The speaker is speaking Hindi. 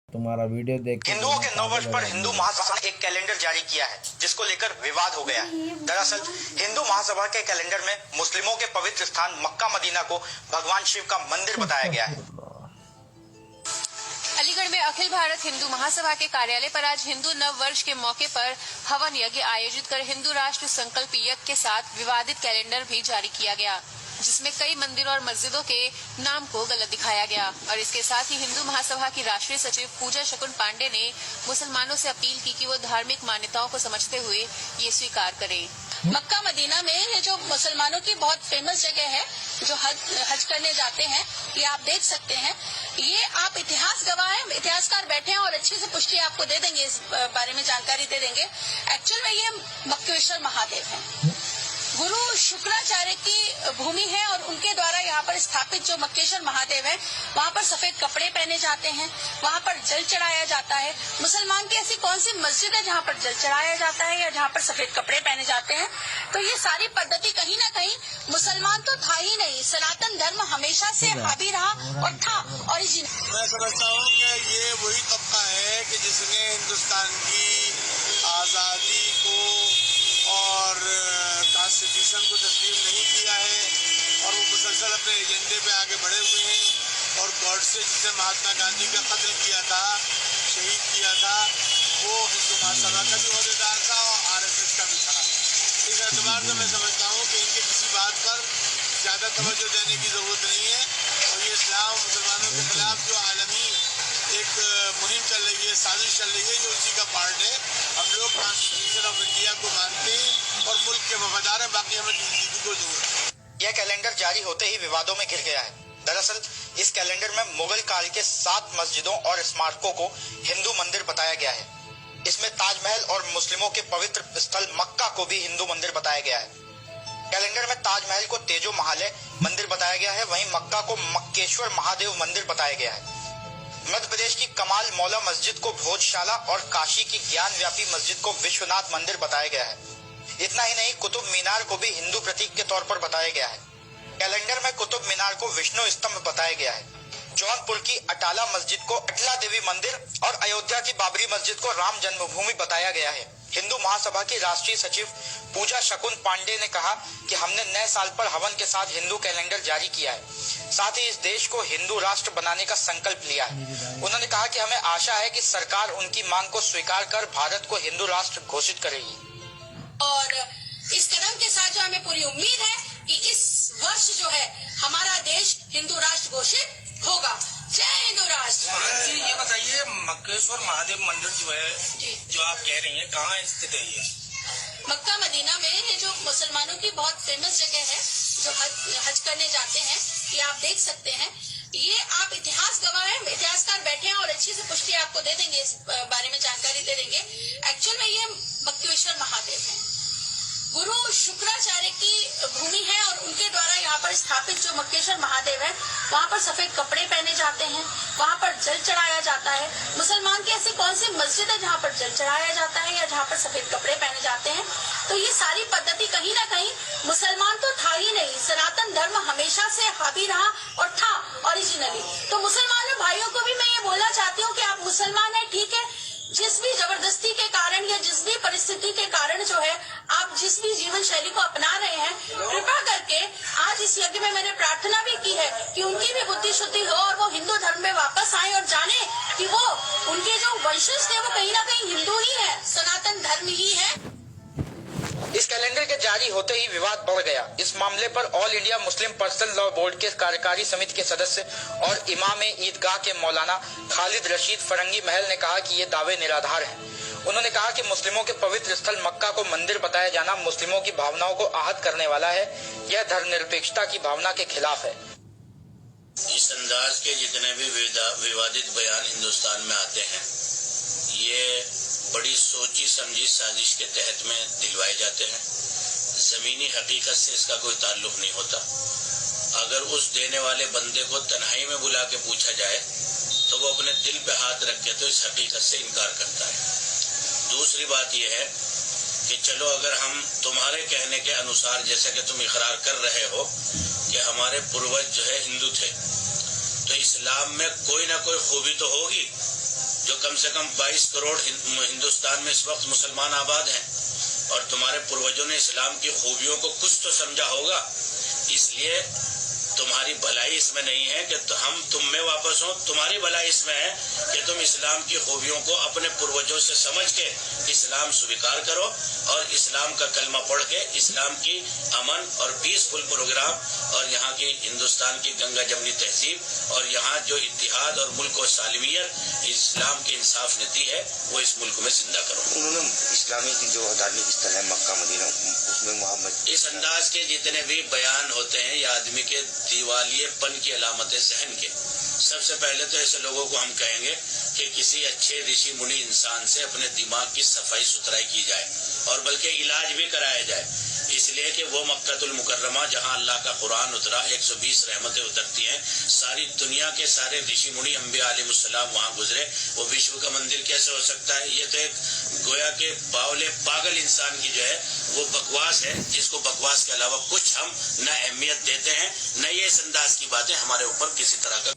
तुम्हारा वीडियो देख के हिंदुओं के नववर्ष पर हिंदू महासभा ने एक कैलेंडर जारी किया है, जिसको लेकर विवाद हो गया है। दरअसल हिंदू महासभा के कैलेंडर में मुस्लिमों के पवित्र स्थान मक्का मदीना को भगवान शिव का मंदिर बताया गया है। अलीगढ़ में अखिल भारत हिंदू महासभा के कार्यालय पर आज हिंदू नव वर्ष के मौके पर हवन यज्ञ आयोजित कर हिंदू राष्ट्र संकल्प यज्ञ के साथ विवादित कैलेंडर भी जारी किया गया, जिसमें कई मंदिरों और मस्जिदों के नाम को गलत दिखाया गया। और इसके साथ ही हिंदू महासभा की राष्ट्रीय सचिव पूजा शकुन पांडे ने मुसलमानों से अपील की कि वो धार्मिक मान्यताओं को समझते हुए ये स्वीकार करें। मक्का मदीना में ये जो मुसलमानों की बहुत फेमस जगह है, जो हज करने जाते हैं, ये आप देख सकते हैं। ये आप इतिहास गवाह हैं, इतिहासकार बैठे हैं और अच्छे से पुष्टि आपको दे देंगे, इस बारे में जानकारी दे देंगे। एक्चुअल में ये मक्केश्वर महादेव हैं, गुरु शुक्राचार्य की भूमि है और उनके द्वारा यहाँ पर स्थापित जो मक्केश्वर महादेव है, वहाँ पर सफेद कपड़े पहने जाते हैं, वहाँ पर जल चढ़ाया जाता है। मुसलमान की ऐसी कौन सी मस्जिद है जहाँ पर जल चढ़ाया जाता है या जहाँ पर सफेद कपड़े पहने जाते हैं? तो ये सारी पद्धति कहीं न कहीं मुसलमान तो था ही नहीं, सनातन धर्म हमेशा से हावी रहा और था ओरिजिनल। मैं समझता हूँ कि ये वही तबका है कि जिसने हिंदुस्तान की आज़ादी को और कॉन्स्टिट्यूशन को तस्लीम नहीं किया है और वो मुसलसल अपने एजेंडे पे आगे बढ़े हुए हैं। और गॉडसे जिसने महात्मा गांधी का कत्ल किया था, शहीद किया था, वो हिंदू महासभा का भी अहदेदार था और आरएसएस का भी था। इस एतबार से मैं समझता हूँ कि इनके किसी बात पर ज़्यादा तवज्जो देने की ज़रूरत नहीं है। और ये इस्लाम मुसलमानों के खिलाफ जो आलमी एक मुहिम चल रही है, साजिश चल रही है, ये उसी का पार्ट है। हम लोग कॉन्स्टिट्यूशन ऑफ इंडिया को मानते हैं और मुल्क के वफादार हैं, बाकी हमें किसी की कोई जरूरत नहीं। यह कैलेंडर जारी होते ही विवादों में घिर गया है। दरअसल इस कैलेंडर में मुगल काल के 7 मस्जिदों और स्मारकों को हिंदू मंदिर बताया गया है। इसमें ताजमहल और मुस्लिमों के पवित्र स्थल मक्का को भी हिंदू मंदिर बताया गया है। कैलेंडर में ताजमहल को तेजो महालय मंदिर बताया गया है, वहीं मक्का को मक्केश्वर महादेव मंदिर बताया गया है। मध्य प्रदेश की कमाल मौला मस्जिद को भोजशाला और काशी की ज्ञान व्यापी मस्जिद को विश्वनाथ मंदिर बताया गया है। इतना ही नहीं, कुतुब मीनार को भी हिंदू प्रतीक के तौर पर बताया गया है। कैलेंडर में कुतुब मीनार को विष्णु स्तंभ बताया गया है। जौनपुर की अटाला मस्जिद को अटला देवी मंदिर और अयोध्या की बाबरी मस्जिद को राम जन्मभूमि बताया गया है। हिंदू महासभा की राष्ट्रीय सचिव पूजा शकुन पांडे ने कहा कि हमने नए साल पर हवन के साथ हिंदू कैलेंडर जारी किया है, साथ ही इस देश को हिंदू राष्ट्र बनाने का संकल्प लिया है। उन्होंने कहा कि हमें आशा है कि सरकार उनकी मांग को स्वीकार कर भारत को हिंदू राष्ट्र घोषित करेगी। और इस कदम के साथ जो हमें पूरी उम्मीद है कि इस वर्ष जो है हमारा देश हिंदू राष्ट्र घोषित होगा। जय हिंदू राष्ट्र। जी ये बताइए, मक्केश्वर महादेव मंदिर जो है, जो आप कह रही हैं, कहाँ स्थित है ये? मक्का मदीना में ये जो मुसलमानों की बहुत फेमस जगह है, जो हज करने जाते हैं, ये आप देख सकते हैं। ये आप इतिहास गवाह हैं, इतिहासकार बैठे हैं और अच्छी से पुष्टि आपको दे देंगे, इस बारे में जानकारी दे देंगे। एक्चुअल में ये मक्केश्वर महादेव है, गुरु शुक्राचार्य की भूमि है और उनके द्वारा यहाँ पर स्थापित जो मक्केश्वर महादेव है, वहाँ पर सफेद कपड़े पहने जाते हैं, वहाँ पर जल चढ़ाया जाता है। मुसलमान की ऐसी कौन सी मस्जिद है जहाँ पर जल चढ़ाया जाता है या जहाँ पर सफेद कपड़े पहने जाते हैं? तो ये सारी पद्धति कहीं न कहीं मुसलमान तो था ही नहीं, सनातन धर्म हमेशा से हावी रहा और था ओरिजिनली। तो मुसलमान भाइयों को भी मैं ये बोलना चाहती हूँ कि आप मुसलमान है, ठीक है, जिस भी जबरदस्ती के कारण या जिस भी परिस्थिति के कारण जो है आप जिस भी जीवन शैली को अपना रहे हैं, कृपा करके आज इस यज्ञ में मैंने प्रार्थना भी की है कि उनकी भी बुद्धि शुद्धि हो और वो हिंदू धर्म में वापस आए और जाने कि वो उनके जो वंशज थे वो कहीं ना कहीं हिंदू ही है, सनातन धर्म ही है। इस कैलेंडर के जारी होते ही विवाद बढ़ गया। इस मामले पर all India Muslim personal law board के कार्यकारी समिति के सदस्य और इमाम ईदगाह के मौलाना खालिद रशीद फरंगी महल ने कहा कि ये दावे निराधार हैं। उन्होंने कहा कि मुस्लिमों के पवित्र स्थल मक्का को मंदिर बताया जाना मुस्लिमों की भावनाओं को आहत करने वाला है। यह धर्मनिरपेक्षता की भावना के खिलाफ है। इस अंदाज के जितने भी विवादित बयान हिंदुस्तान में आते हैं, ये बड़ी सोची समझी साजिश के तहत में दिलवाए जाते हैं। जमीनी हकीकत से इसका कोई ताल्लुक नहीं होता। अगर उस देने वाले बंदे को तन्हाई में बुला के पूछा जाए तो वो अपने दिल पे हाथ रख के तो इस हकीकत से इनकार करता है। दूसरी बात यह है कि चलो, अगर हम तुम्हारे कहने के अनुसार, जैसा कि तुम इकरार कर रहे हो कि हमारे पूर्वज जो है हिंदू थे, तो इस्लाम में कोई ना कोई खूबी तो होगी कम से कम 22 करोड़ हिंदुस्तान में इस वक्त मुसलमान आबाद हैं और तुम्हारे पूर्वजों ने इस्लाम की खूबियों को कुछ तो समझा होगा, इसलिए तुम्हारी भलाई इसमें नहीं है कि हम तुम में वापस हो, तुम्हारी भलाई इसमें है कि तुम इस्लाम की खूबियों को अपने पूर्वजों से समझ के इस्लाम स्वीकार करो और इस्लाम का कलमा पढ़ के इस्लाम की अमन और पीसफुल प्रोग्राम और यहाँ की हिंदुस्तान की गंगा जमनी तहजीब और यहाँ जो इत्तिहाद और मुल्क और सालिमियत इस्लाम की इंसाफ नीति है वो इस मुल्क में जिंदा करो। उन्होंने इस्लामी की जो धार्मिक स्थल है मक्का मदीना, उसमें मोहम्मद इस अंदाज के जितने भी बयान होते हैं ये आदमी के दिवालियेपन की अलामत जहन के। सबसे पहले तो ऐसे लोगों को हम कहेंगे कि किसी अच्छे ऋषि मुनि इंसान से अपने दिमाग की सफाई सुथराई की जाए और बल्कि इलाज भी कराया जाए, इसलिए कि वो मक्कातुल मुकर्रमा जहां अल्लाह का कुरान उतरा, 120 रहमतें उतरती हैं, सारी दुनिया के सारे ऋषि मुनि अंबिया अलैहिस्सलाम वहां गुजरे, वो विश्व का मंदिर कैसे हो सकता है? ये तो एक गोया के बावले पागल इंसान की जो है वो बकवास है, जिसको बकवास के अलावा कुछ हम न अहमियत देते हैं, न ये इस अंदाज की बातें हमारे ऊपर किसी तरह का